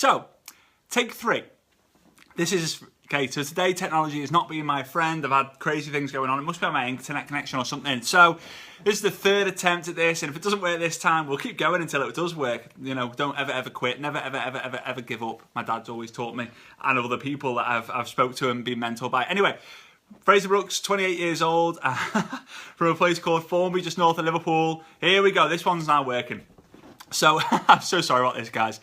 So, take 3. This is, okay, so today technology has not been my friend. I've had crazy things going on. It must be on my internet connection or something. So, this is the 3rd attempt at this, and if it doesn't work this time, we'll keep going until it does work. You know, don't ever quit. Never ever give up. My dad's always taught me, and other people that I've spoke to and been mentored by. Anyway, Fraser Brooks, 28 years old, from a place called Formby, just north of Liverpool. Here we go. This one's now working. So, I'm so sorry about this, guys.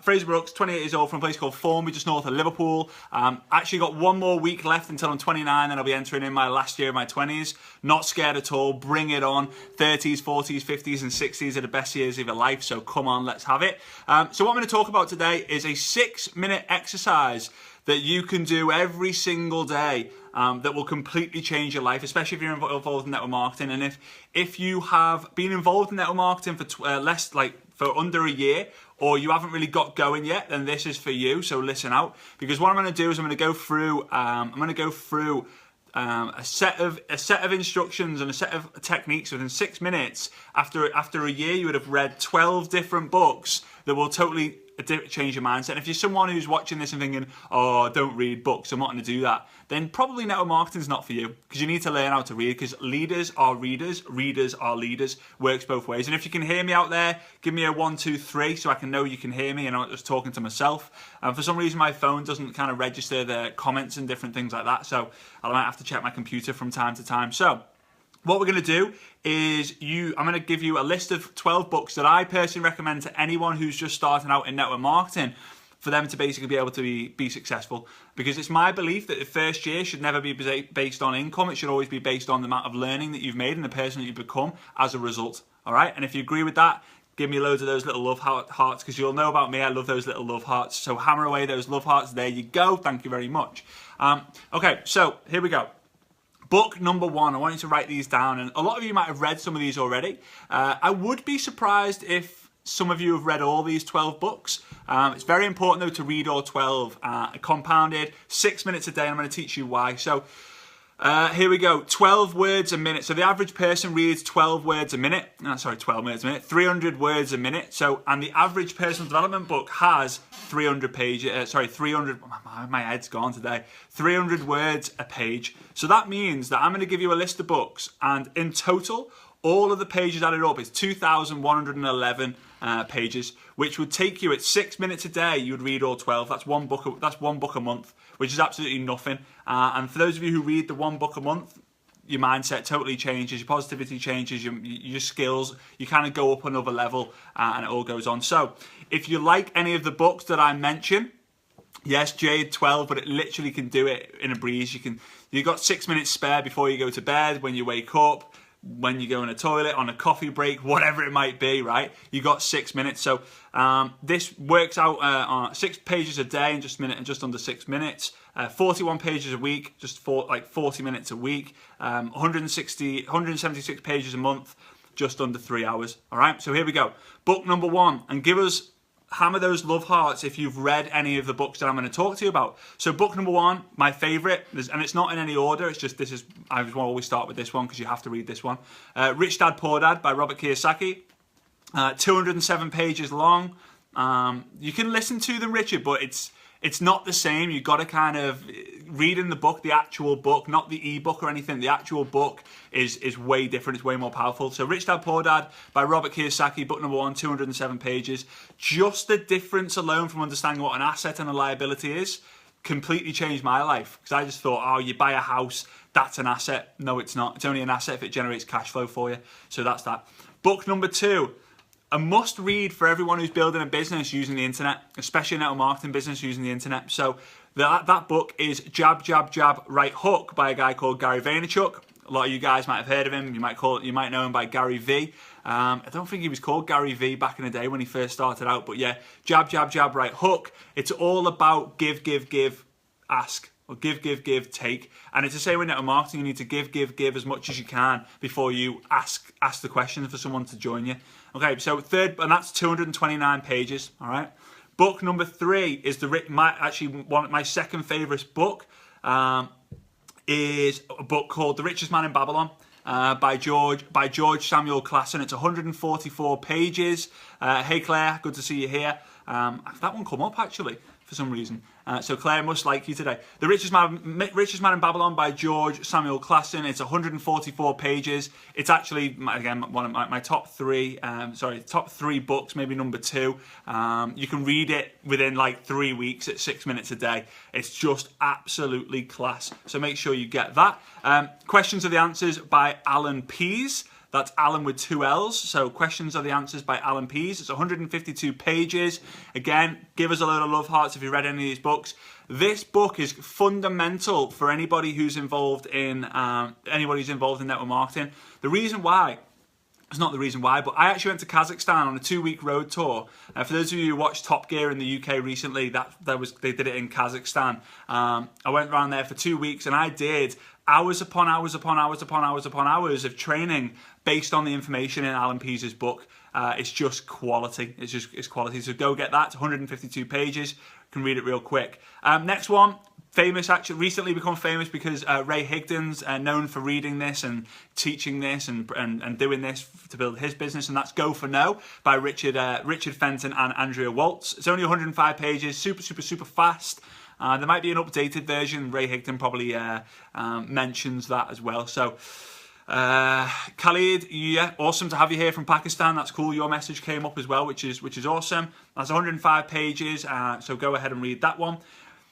Fraser Brooks, 28 years old, from a place called Formby, just north of Liverpool. Actually got 1 more week left until I'm 29, then I'll be entering in my last year of my 20s. Not scared at all. Bring it on. 30s, 40s, 50s, and 60s are the best years of your life, so come on, let's have it. So what I'm going to talk about today is a 6-minute exercise that you can do every single day that will completely change your life, especially if you're involved in network marketing. And if you have been involved in network marketing for under a year, or you haven't really got going yet, then this is for you. So listen out, because what I'm going to do is I'm going to go through a set of instructions and a set of techniques within 6 minutes. After a year, you would have read 12 different books that will totally change your mindset. And if you're someone who's watching this and thinking, oh, I don't read books, I'm not going to do that, then probably network marketing is not for you, because you need to learn how to read, because leaders are readers, readers are leaders. Works both ways. And if you can hear me out there, give me a 1, 2, 3 so I can know you can hear me and I'm not just talking to myself. And for some reason my phone doesn't kind of register the comments and different things like that, so I might have to check my computer from time to time. So what we're going to do is I'm going to give you a list of 12 books that I personally recommend to anyone who's just starting out in network marketing, for them to basically be able to be successful. Because it's my belief that the first year should never be based on income. It should always be based on the amount of learning that you've made and the person that you've become as a result. All right? And if you agree with that, give me loads of those little love hearts, because you'll know about me, I love those little love hearts. So hammer away those love hearts. There you go. Thank you very much. Okay, so here we go. Book number 1, I want you to write these down, and a lot of you might have read some of these already. I would be surprised if some of you have read all these 12 books. It's very important though to read all 12. Compounded, 6 minutes a day, and I'm going to teach you why. So here we go, 12 words a minute. So the average person reads 12 words a minute. 12 minutes a minute, 300 words a minute. So, and the average personal development book has 300 pages, 300, my head's gone today, 300 words a page. So that means that I'm going to give you a list of books, and in total, all of the pages added up is 2,111 pages, which would take you at 6 minutes a day. You would read all 12. That's one book a month, which is absolutely nothing. And for those of you who read the 1 book a month, your mindset totally changes, your positivity changes, your skills, you kind of go up another level, and it all goes on. So if you like any of the books that I mention, yes, Jade 12, but it literally can do it in a breeze. You've got 6 minutes spare before you go to bed, when you wake up, when you go in a toilet, on a coffee break, whatever it might be, right? You got 6 minutes. So this works out on 6 pages a day in just under 6 minutes. 41 pages a week, just 40 minutes a week. 176 pages a month, just under 3 hours. All right, so here we go. Book number 1, and hammer those love hearts if you've read any of the books that I'm going to talk to you about. So book number 1, my favorite, and it's not in any order, it's just I just want to always start with this one because you have to read this one. Rich Dad Poor Dad by Robert Kiyosaki. 207 pages long. You can listen to them, Richard, but it's not the same. You've got to kind of read in the book, the actual book, not the ebook or anything. The actual book is way different. It's way more powerful. So Rich Dad Poor Dad by Robert Kiyosaki, book number 1, 207 pages. Just the difference alone from understanding what an asset and a liability is completely changed my life, because I just thought, oh, you buy a house, that's an asset. No, it's not. It's only an asset if it generates cash flow for you. So that's that. Book number 2, a must read for everyone who's building a business using the internet, especially a network marketing business using the internet. So that book is Jab, Jab, Jab, Right Hook by a guy called Gary Vaynerchuk. A lot of you guys might have heard of him. You might know him by Gary V. I don't think he was called Gary V back in the day when he first started out, but yeah, Jab, Jab, Jab, Right Hook. It's all about give, ask. Or give, take. And it's the same with network marketing. You need to give as much as you can before you ask the question for someone to join you. Okay, so and that's 229 pages, all right? Book number 3 is my second favorite book, is a book called The Richest Man in Babylon. By George Samuel Clason. It's 144 pages. Hey Claire, good to see you here. That one come up actually for some reason. So Claire must like you today. The Richest Man in Babylon by George Samuel Clason. It's 144 pages. It's actually, again, one of my top three, top three books, maybe number 2. You can read it within like 3 weeks at 6 minutes a day. It's just absolutely class. So make sure you get that. Questions are the Answers by Alan Pease. That's Alan with 2 L's. So Questions Are the Answers by Alan Pease. It's 152 pages. Again, give us a load of love hearts if you read any of these books. This book is fundamental for anybody who's involved in network marketing. The reason why, it's not the reason why, but I actually went to Kazakhstan on a 2-week road tour. For those of you who watched Top Gear in the UK recently, they did it in Kazakhstan. I went around there for 2 weeks and I did hours upon hours of training based on the information in Alan Pease's book. It's just quality. It's quality. So go get that. It's 152 pages. You can read it real quick. Next one. Famous, actually recently become famous because Ray Higdon's known for reading this and teaching this and doing this to build his business, and that's Go for No by Richard Fenton and Andrea Waltz. It's only 105 pages, super fast. There might be an updated version. Ray Higdon probably mentions that as well. So Khalid, yeah, awesome to have you here from Pakistan. That's cool. Your message came up as well, which is awesome. That's 105 pages. So go ahead and read that one.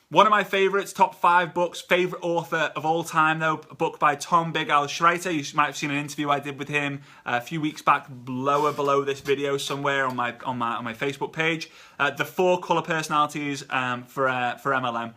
One of my favourites, top 5 books, favourite author of all time though, a book by Tom Big Al Schreiter. You might have seen an interview I did with him a few weeks back, below this video somewhere on my Facebook page. The 4 colour personalities for MLM.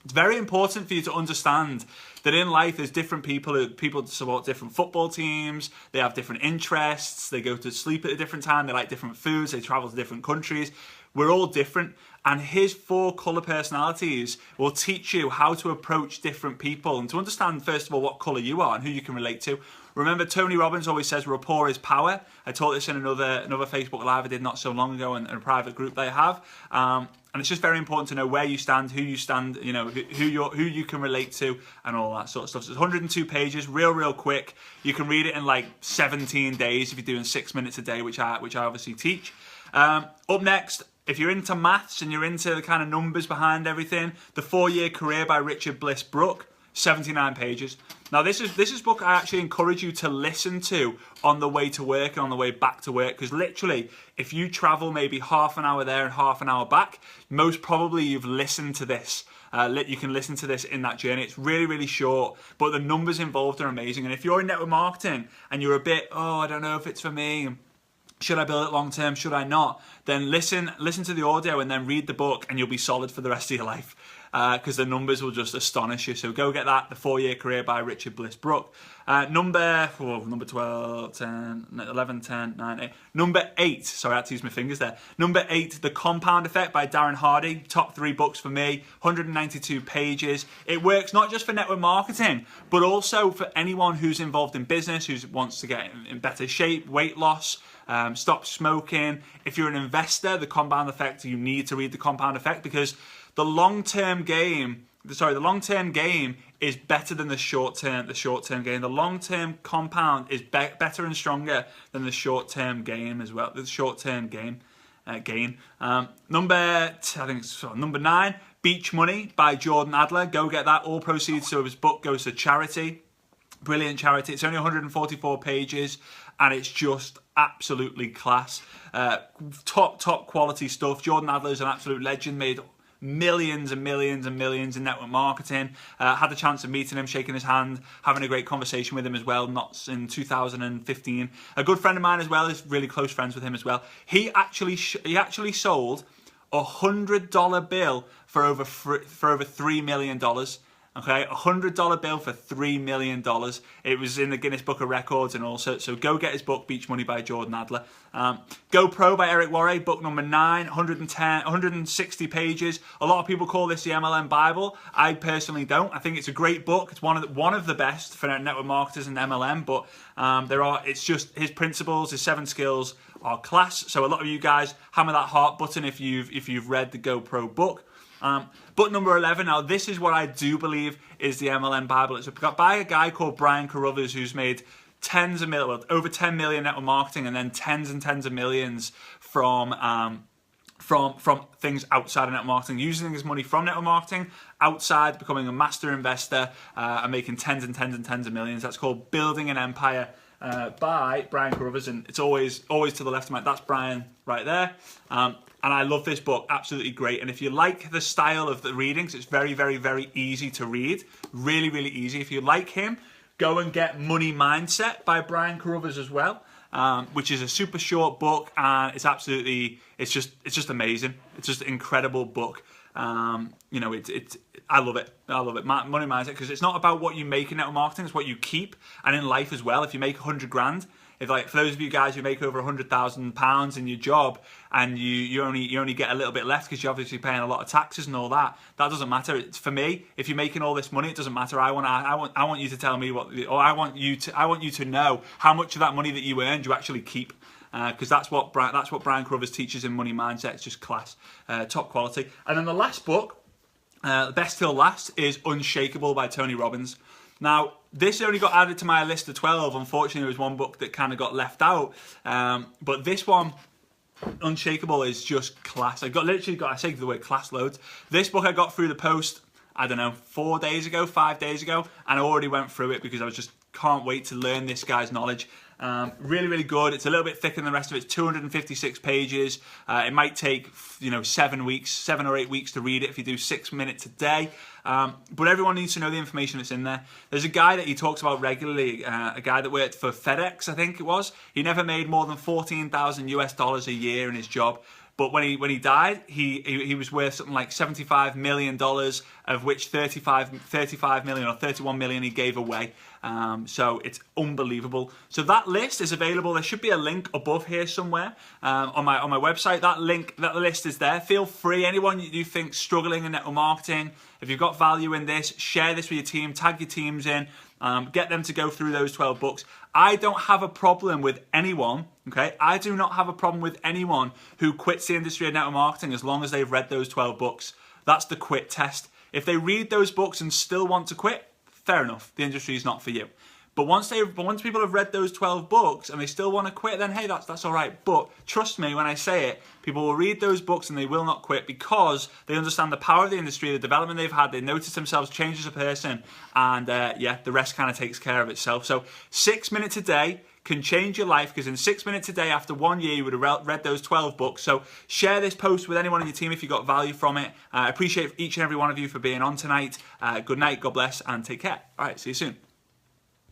It's very important for you to understand that in life there's different people support different football teams, they have different interests, they go to sleep at a different time, they like different foods, they travel to different countries. We're all different, and his 4 colour personalities will teach you how to approach different people and to understand, first of all, what colour you are and who you can relate to. Remember, Tony Robbins always says rapport is power. I taught this in another Facebook Live I did not so long ago in a private group they have. And it's just very important to know where you stand, who you stand, you know, who you can relate to, and all that sort of stuff. So it's 102 pages, real quick. You can read it in like 17 days if you're doing 6 minutes a day, which I obviously teach. Up next, if you're into maths and you're into the kind of numbers behind everything, The 4-Year Career by Richard Bliss Brooke, 79 pages. Now this is a book I actually encourage you to listen to on the way to work and on the way back to work, because literally if you travel maybe half an hour there and half an hour back, most probably you've listened to this. You can listen to this in that journey. It's really short, but the numbers involved are amazing. And if you're in network marketing and you're a bit, I don't know if it's for me, should I build it long term, should I not, then listen to the audio and then read the book and you'll be solid for the rest of your life, because the numbers will just astonish you. So go get that, The 4-Year Career by Richard Bliss Brooke. Number 12, 10, 11, 10, 9, 8. Number 8, sorry I had to use my fingers there. Number 8, The Compound Effect by Darren Hardy. Top 3 books for me, 192 pages. It works not just for network marketing, but also for anyone who's involved in business, who wants to get in better shape, weight loss, stop smoking. If you're an investor, The Compound Effect, you need to read The Compound Effect, because the long-term game is better than the short-term game. The long-term compound is better and stronger than the short-term game as well. The short-term gain. Number 9, Beach Money by Jordan Adler. Go get that. All proceeds of his book goes to charity. Brilliant charity. It's only 144 pages and it's just absolutely class. Top quality stuff. Jordan Adler is an absolute legend, made millions and millions and millions in network marketing. Had the chance of meeting him, shaking his hand, having a great conversation with him as well, not in 2015. A good friend of mine as well, is really close friends with him as well. He actually sold $100 bill for over $3 million. Okay, $100 bill for $3 million. It was in the Guinness Book of Records and all. So go get his book, Beach Money by Jordan Adler. Go Pro by Eric Worre, book number 9, 160 pages. A lot of people call this the MLM Bible. I personally don't. I think it's a great book. It's one of the best for network marketers and MLM. But it's just his principles, his 7 skills are class. So a lot of you guys hammer that heart button if you've read the Go Pro book. Book number 11, now this is what I do believe is the MLM Bible. It's by a guy called Brian Carruthers, who's made over 10 million network marketing and then tens and tens of millions from from things outside of network marketing, using his money from network marketing outside, becoming a master investor and making tens and tens and tens of millions. That's called Building an Empire by Brian Carruthers, and it's always to the left of my, that's Brian right there. And I love this book, absolutely great. And if you like the style of the readings, it's very, very, very easy to read. Really, really easy. If you like him, go and get Money Mindset by Brian Carruthers as well, which is a super short book, and it's absolutely, it's just amazing. It's just an incredible book. You know, I love it. I love it. Money Mindset, because it's not about what you make in network marketing, it's what you keep. And in life as well, if you make 100 grand, if, like, for those of you guys who make over £100,000 in your job and you only get a little bit left because you're obviously paying a lot of taxes and all that, that doesn't matter. It's, for me, if you're making all this money, it doesn't matter. I want you to tell me I want you to know how much of that money that you earned you actually keep. Because that's what Brian Carruthers teaches in Money Mindset. It's just class, top quality. And then the last book, best till last, is Unshakable by Tony Robbins. Now, this only got added to my list of 12. Unfortunately, there was one book that kind of got left out. But this one, Unshakable, is just class. I say the word class loads. This book I got through the post, I don't know, 5 days ago, and I already went through it because I was just can't wait to learn this guy's knowledge. Really, really good. It's a little bit thicker than the rest of it. It's 256 pages. It might take 7 or 8 weeks to read it if you do 6 minutes a day. But everyone needs to know the information that's in there. There's a guy that he talks about regularly, a guy that worked for FedEx, I think it was. He never made more than $14,000 a year in his job. But when he died, he was worth something like $75 million, of which 35 million or 31 million he gave away. So it's unbelievable. So that list is available. There should be a link above here somewhere on my website. That list is there. Feel free. Anyone you think struggling in network marketing, if you've got value in this, share this with your team. Tag your teams in. Get them to go through those 12 books. I don't have a problem with anyone, okay? I do not have a problem with anyone who quits the industry of network marketing as long as they've read those 12 books. That's the quit test. If they read those books and still want to quit, fair enough. The industry is not for you. But once people have read those 12 books and they still want to quit, then hey, that's all right. But trust me when I say it, people will read those books and they will not quit because they understand the power of the industry, the development they've had, they notice themselves change as a person, and the rest kind of takes care of itself. So 6 minutes a day can change your life, because in 6 minutes a day after 1 year you would have read those 12 books. So share this post with anyone on your team if you got value from it. I appreciate each and every one of you for being on tonight. Good night, God bless, and take care. All right, see you soon.